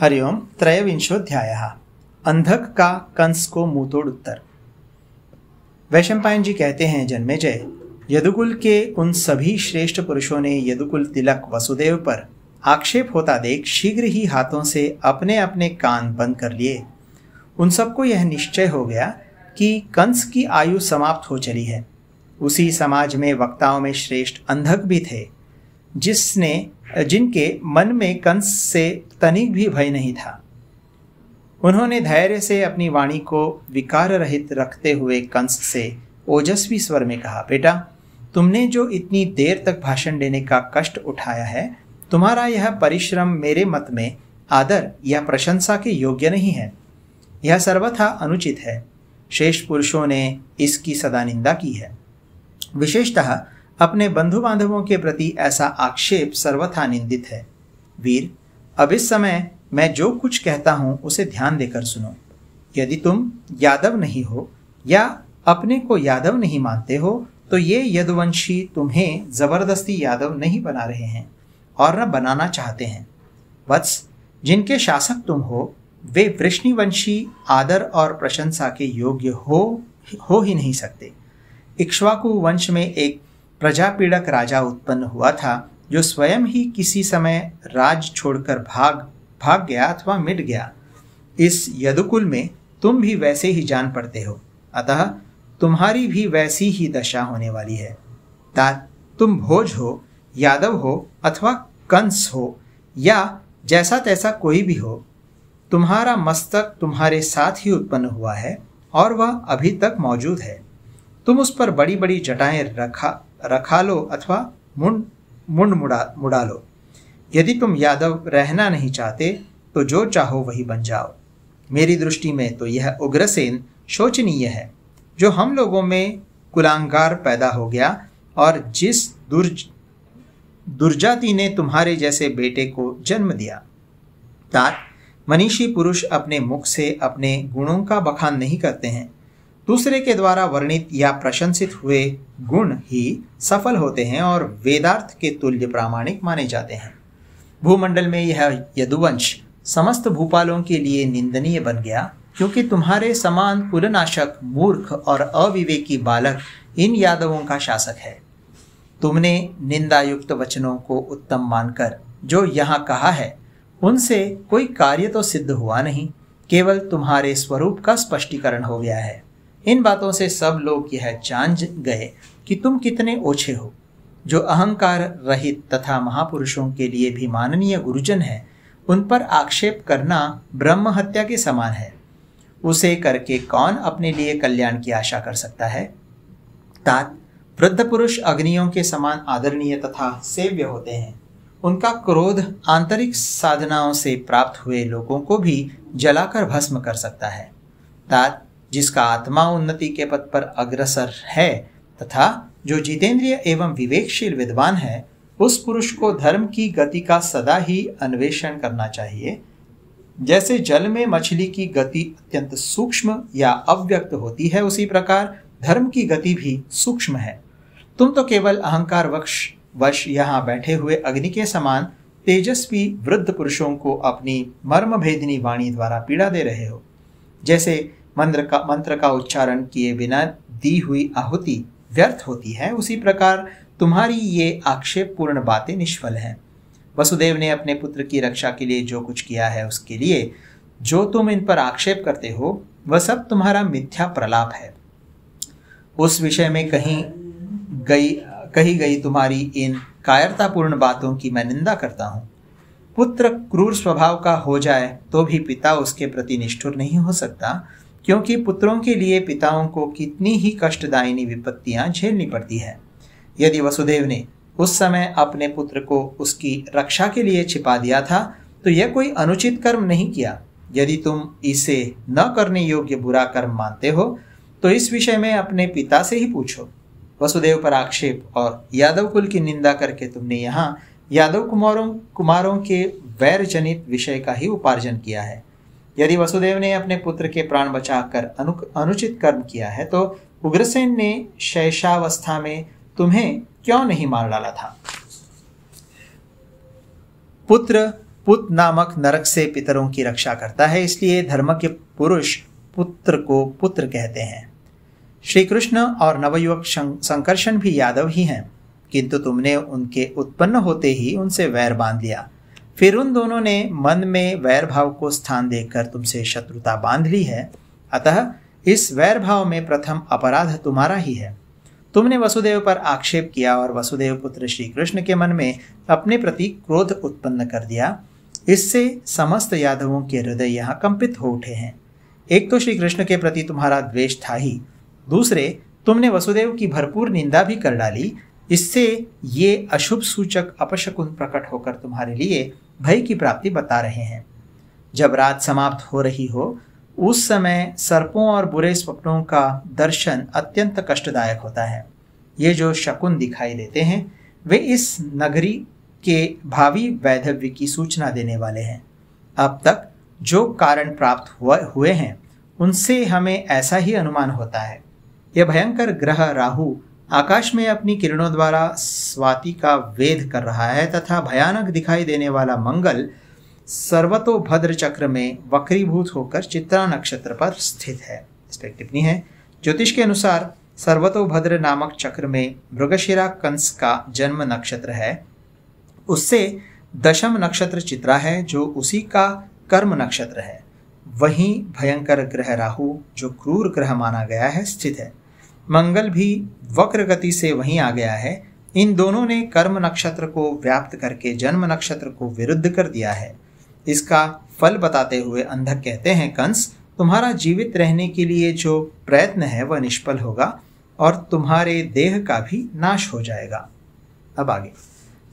हरिओम। त्रयोविंशोऽध्यायः। अंधक का कंस को मुंहतोड़ उत्तर। वैशंपायन जी कहते हैं, जन्मेजय, यदुकुल के उन सभी श्रेष्ठ पुरुषों ने यदुकुल तिलक वसुदेव पर आक्षेप होता देख शीघ्र ही हाथों से अपने अपने कान बंद कर लिए। उन सबको यह निश्चय हो गया कि कंस की आयु समाप्त हो चली है। उसी समाज में वक्ताओं में श्रेष्ठ अंधक भी थे, जिनके मन में कंस से तनिक भी भय नहीं था। उन्होंने धैर्य से अपनी वाणी को विकार रहित रखते हुए कंस से ओजस्वी स्वर में कहा, बेटा, तुमने जो इतनी देर तक भाषण देने का कष्ट उठाया है, तुम्हारा यह परिश्रम मेरे मत में आदर या प्रशंसा के योग्य नहीं है। यह सर्वथा अनुचित है। श्रेष्ठ पुरुषों ने इसकी सदा निंदा की है। विशेषतः अपने बंधु बांधवों के प्रति ऐसा आक्षेप सर्वथा निंदित है। वीर, अब इस समय मैं जो कुछ कहता हूं उसे ध्यान देकर सुनो। यदि तुम यादव नहीं हो या अपने को यादव नहीं मानते हो तो ये यदुवंशी तुम्हें जबरदस्ती यादव नहीं बना रहे हैं और न बनाना चाहते हैं। वत्स, जिनके शासक तुम हो वे वृष्णिवंशी आदर और प्रशंसा के योग्य हो ही नहीं सकते। इक्ष्वाकु वंश में एक प्रजापीड़क राजा उत्पन्न हुआ था जो स्वयं ही किसी समय राज छोड़कर भाग गया अथवा मिट गया। इस यदुकुल में तुम भी वैसे ही जान पड़ते हो, अतः तुम्हारी भी वैसी ही दशा होने वाली है। तुम भोज हो, यादव हो अथवा कंस हो या जैसा तैसा कोई भी हो, तुम्हारा मस्तक तुम्हारे साथ ही उत्पन्न हुआ है और वह अभी तक मौजूद है। तुम उस पर बड़ी बड़ी जटाएं रखा लो अथवा मुंड मुड़ा लो। यदि तुम यादव रहना नहीं चाहते तो जो चाहो वही बन जाओ। मेरी दृष्टि में तो यह उग्रसेन शोचनीय है, जो हम लोगों में कुलांगार पैदा हो गया और जिस दुर्जाति ने तुम्हारे जैसे बेटे को जन्म दिया। मनीषी पुरुष अपने मुख से अपने गुणों का बखान नहीं करते हैं। दूसरे के द्वारा वर्णित या प्रशंसित हुए गुण ही सफल होते हैं और वेदार्थ के तुल्य प्रामाणिक माने जाते हैं। भूमंडल में यह यदुवंश समस्त भूपालों के लिए निंदनीय बन गया, क्योंकि तुम्हारे समान कुलनाशक, मूर्ख और अविवेकी बालक इन यादवों का शासक है। तुमने निंदायुक्त वचनों को उत्तम मानकर जो यहाँ कहा है, उनसे कोई कार्य तो सिद्ध हुआ नहीं, केवल तुम्हारे स्वरूप का स्पष्टीकरण हो गया है। इन बातों से सब लोग यह जान गए कि तुम कितने ओछे हो। जो अहंकार रहित तथा महापुरुषों के लिए भी माननीय गुरुजन है, उन पर आक्षेप करना ब्रह्म हत्या के समान है। उसे करके कौन अपने लिए कल्याण की आशा कर सकता है। वृद्ध पुरुष अग्नियों के समान आदरणीय तथा सेव्य होते हैं। उनका क्रोध आंतरिक साधनाओं से प्राप्त हुए लोगों को भी जलाकर भस्म कर सकता है। जिसका आत्मा उन्नति के पथ पर अग्रसर है तथा जो जितेंद्रिय एवं विवेकशील विद्वान है, उस पुरुष को धर्म की गति का सदा ही अन्वेषण करना चाहिए। जैसे जल में मछली की गति अत्यंत सूक्ष्म या अव्यक्त होती है, उसी प्रकार धर्म की गति भी सूक्ष्म है। तुम तो केवल अहंकार वश यहाँ बैठे हुए अग्नि के समान तेजस्वी वृद्ध पुरुषों को अपनी मर्म भेदिनी वाणी द्वारा पीड़ा दे रहे हो। जैसे मंत्र का उच्चारण किए बिना दी हुई आहुति व्यर्थ होती है, उसी प्रकार तुम्हारी ये आक्षेपपूर्ण बातें निष्फल हैं। वसुदेव ने अपने पुत्र की रक्षा के लिए जो कुछ किया है, उसके लिए जो तुम इन पर आक्षेप करते हो, वह सब तुम्हारा मिथ्या प्रलाप है। उस विषय में कही गई तुम्हारी इन कायरतापूर्ण बातों की मैं निंदा करता हूँ। पुत्र क्रूर स्वभाव का हो जाए तो भी पिता उसके प्रति निष्ठुर नहीं हो सकता, क्योंकि पुत्रों के लिए पिताओं को कितनी ही कष्टदायिनी विपत्तियां झेलनी पड़ती है। यदि वसुदेव ने उस समय अपने पुत्र को उसकी रक्षा के लिए छिपा दिया था तो यह कोई अनुचित कर्म नहीं किया। यदि तुम इसे न करने योग्य बुरा कर्म मानते हो तो इस विषय में अपने पिता से ही पूछो। वसुदेव पर आक्षेप और यादव कुल की निंदा करके तुमने यहाँ यादव कुमारों के वैर जनित विषय का ही उपार्जन किया है। यदि वसुदेव ने अपने पुत्र के प्राण बचाकर अनुचित कर्म किया है तो उग्रसेन ने शैशवावस्था में तुम्हें क्यों नहीं मार डाला था। पुत्र पुत नामक नरक से पितरों की रक्षा करता है, इसलिए धर्म के पुरुष पुत्र को पुत्र कहते हैं। श्री कृष्ण और नवयुवक संकर्षण भी यादव ही हैं, किंतु तुमने उनके उत्पन्न होते ही उनसे वैर बांध लिया। फिर उन दोनों ने मन में वैर भाव को स्थान देकर तुमसे शत्रुता बांध ली है। अतः इस वैर भाव में प्रथम अपराध तुम्हारा ही है। तुमने वसुदेव पर आक्षेप किया और वसुदेव पुत्र श्री कृष्ण के मन में अपने प्रति क्रोध उत्पन्न कर दिया। इससे समस्त यादवों के हृदय यहाँ कंपित हो उठे हैं। एक तो श्री कृष्ण के प्रति तुम्हारा द्वेष था ही, दूसरे तुमने वसुदेव की भरपूर निंदा भी कर डाली। इससे ये अशुभ सूचक अपशकुन प्रकट होकर तुम्हारे लिए भय की प्राप्ति बता रहे हैं। जब रात समाप्त हो रही हो उस समय सर्पों और बुरे स्वप्नों का दर्शन अत्यंत कष्टदायक होता है। ये जो शकुन दिखाई देते हैं वे इस नगरी के भावी वैधव्य की सूचना देने वाले हैं। अब तक जो कारण प्राप्त हुए हैं उनसे हमें ऐसा ही अनुमान होता है। यह भयंकर ग्रह राहु आकाश में अपनी किरणों द्वारा स्वाति का वेध कर रहा है तथा भयानक दिखाई देने वाला मंगल सर्वतोभद्र चक्र में वक्रीभूत होकर चित्रा नक्षत्र पर स्थित है। इस पर टिप्पणी है, ज्योतिष के अनुसार सर्वतोभद्र नामक चक्र में मृगशिरा कंस का जन्म नक्षत्र है। उससे दशम नक्षत्र चित्रा है जो उसी का कर्म नक्षत्र है। वहीं भयंकर ग्रह राहु जो क्रूर ग्रह माना गया है स्थित है। मंगल भी वक्र गति से वहीं आ गया है। इन दोनों ने कर्म नक्षत्र को व्याप्त करके जन्म नक्षत्र को विरुद्ध कर दिया है। इसका फल बताते हुए अंधक कहते हैं, कंस तुम्हारा जीवित रहने के लिए जो प्रयत्न है वह निष्फल होगा और तुम्हारे देह का भी नाश हो जाएगा। अब आगे,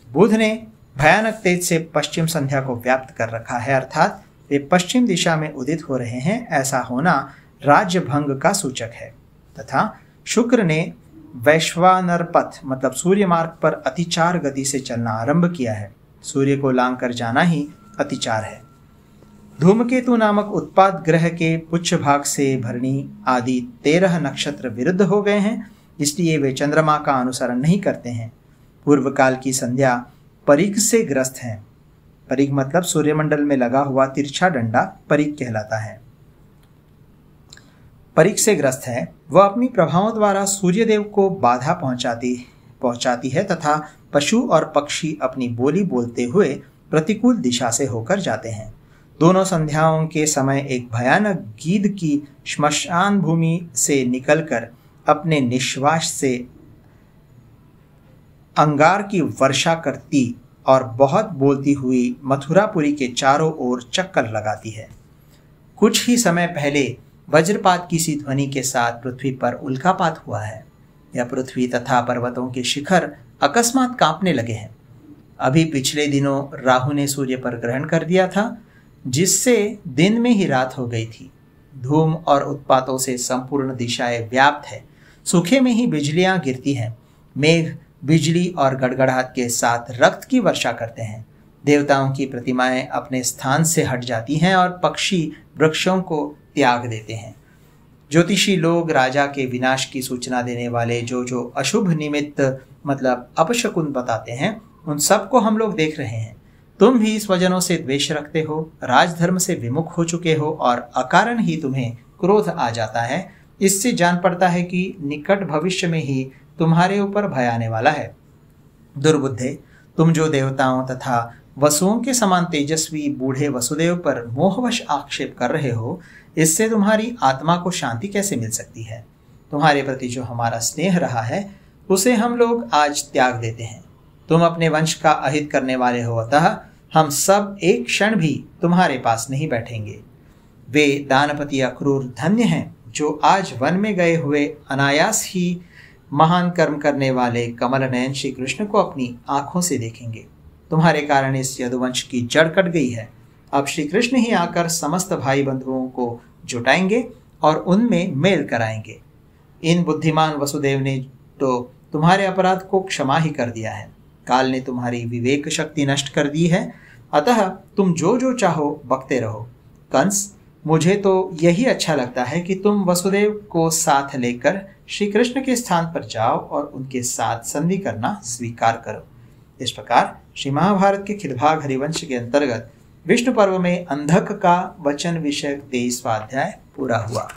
बुध ने भयानक तेज से पश्चिम संध्या को व्याप्त कर रखा है, अर्थात वे पश्चिम दिशा में उदित हो रहे हैं। ऐसा होना राज्य भंग का सूचक है। तथा शुक्र ने वैश्वानर पथ मतलब सूर्य मार्ग पर अतिचार गति से चलना आरंभ किया है। सूर्य को लांग कर जाना ही अतिचार है। धूमकेतु नामक उत्पाद ग्रह के पुच्छ भाग से भरणी आदि 13 नक्षत्र विरुद्ध हो गए हैं, इसलिए वे चंद्रमा का अनुसरण नहीं करते हैं। पूर्व काल की संध्या परिघ से ग्रस्त है। परिघ मतलब सूर्यमंडल में लगा हुआ तिरछा डंडा परिघ कहलाता है। परिघ से ग्रस्त है। वह अपनी प्रभावों द्वारा सूर्यदेव को बाधा पहुंचाती है तथा पशु और पक्षी अपनी बोली बोलते हुए प्रतिकूल दिशा से होकर जाते हैं। दोनों संध्याओं के समय एक भयानक गीध की श्मशान भूमि से निकलकर अपने निश्वास से अंगार की वर्षा करती और बहुत बोलती हुई मथुरापुरी के चारों ओर चक्कर लगाती है। कुछ ही समय पहले वज्रपात की सी ध्वनि के साथ पृथ्वी पर उल्कापात हुआ है। यह पृथ्वी तथा पर्वतों के शिखर अकस्मात कांपने लगे हैं। अभी पिछले दिनों राहु ने सूर्य पर ग्रहण कर दिया था, जिससे दिन में ही रात हो गई थी। धूम और उत्पातों से संपूर्ण दिशाएं व्याप्त है। सूखे में ही बिजलियां गिरती हैं। मेघ बिजली और गड़गड़ाहट के साथ रक्त की वर्षा करते हैं। देवताओं की प्रतिमाएं अपने स्थान से हट जाती हैं और पक्षी वृक्षों को त्याग देते हैं। ज्योतिषी लोग राजा के विनाश की सूचना देने वाले जो अशुभ निमित्त मतलब अपशकुन बताते हैं, उन सबको हम लोग देख रहे हैं। तुम भी स्वजनों से द्वेष रखते हो, राजधर्म से विमुख हो चुके हो और अकारण ही तुम्हें क्रोध आ जाता है। इससे जान पड़ता है कि निकट भविष्य में ही तुम्हारे ऊपर भय आने वाला है। दुर्बुद्धे, तुम जो देवताओं तथा वसुओं के समान तेजस्वी बूढ़े वसुदेव पर मोहवश आक्षेप कर रहे हो, इससे तुम्हारी आत्मा को शांति कैसे मिल सकती है? तुम्हारे प्रति जो हमारा स्नेह रहा है उसे हम लोग आज त्याग देते हैं। तुम अपने वंश का अहित करने वाले हो, अतः हम सब एक क्षण भी तुम्हारे पास नहीं बैठेंगे। वे दानपति अक्रूर धन्य हैं जो आज वन में गए हुए अनायास ही महान कर्म करने वाले कमल नयन श्री कृष्ण को अपनी आंखों से देखेंगे। तुम्हारे कारण इस यदुवंश की जड़ कट गई है। अब श्री कृष्ण ही आकर समस्त भाई बंधुओं को जुटाएंगे और उनमें मेल कराएंगे। इन बुद्धिमान वसुदेव ने तो तुम्हारे अपराध को क्षमा ही कर दिया है। काल ने तुम्हारी विवेक शक्ति नष्ट कर दी है, अतः तुम जो चाहो बकते रहो। कंस, मुझे तो यही अच्छा लगता है कि तुम वसुदेव को साथ लेकर श्री कृष्ण के स्थान पर जाओ और उनके साथ संधि करना स्वीकार करो। इस प्रकार श्री महाभारत के खिलभाग हरिवंश के अंतर्गत विष्णु पर्व में अंधक का वचन विषयक 23वां अध्याय पूरा हुआ।